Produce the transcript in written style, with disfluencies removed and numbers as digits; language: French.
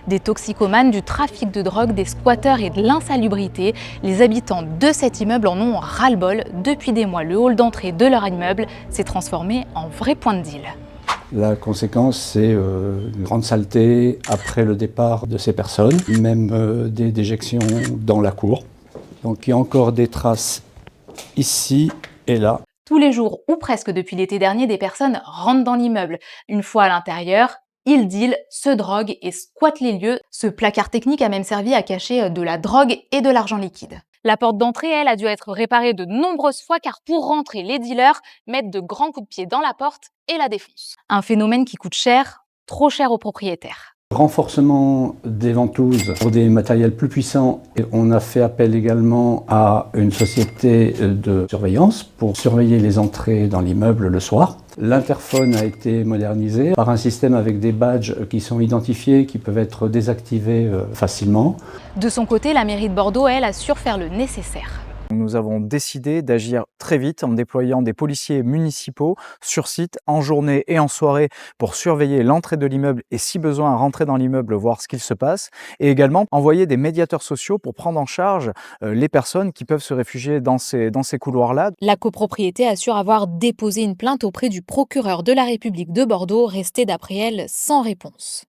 Des toxicomanes, du trafic de drogue, des squatteurs et de l'insalubrité, les habitants de cet immeuble en ont ras-le-bol. Depuis des mois, le hall d'entrée de leur immeuble s'est transformé en vrai point de deal. La conséquence, c'est une grande saleté après le départ de ces personnes, même des déjections dans la cour. Donc il y a encore des traces ici et là. Tous les jours, ou presque depuis l'été dernier, des personnes rentrent dans l'immeuble. Une fois à l'intérieur, ils dealent, se droguent et squattent les lieux. Ce placard technique a même servi à cacher de la drogue et de l'argent liquide. La porte d'entrée, elle, a dû être réparée de nombreuses fois car pour rentrer, les dealers mettent de grands coups de pied dans la porte et la défoncent. Un phénomène qui coûte cher, trop cher aux propriétaires. Renforcement des ventouses pour des matériels plus puissants. Et on a fait appel également à une société de surveillance pour surveiller les entrées dans l'immeuble le soir. L'interphone a été modernisé par un système avec des badges qui sont identifiés, qui peuvent être désactivés facilement. De son côté, la mairie de Bordeaux, elle, assure faire le nécessaire. Nous avons décidé d'agir très vite en déployant des policiers municipaux sur site en journée et en soirée pour surveiller l'entrée de l'immeuble et si besoin rentrer dans l'immeuble voir ce qu'il se passe et également envoyer des médiateurs sociaux pour prendre en charge les personnes qui peuvent se réfugier dans ces couloirs-là. La copropriété assure avoir déposé une plainte auprès du procureur de la République de Bordeaux, restée d'après elle sans réponse.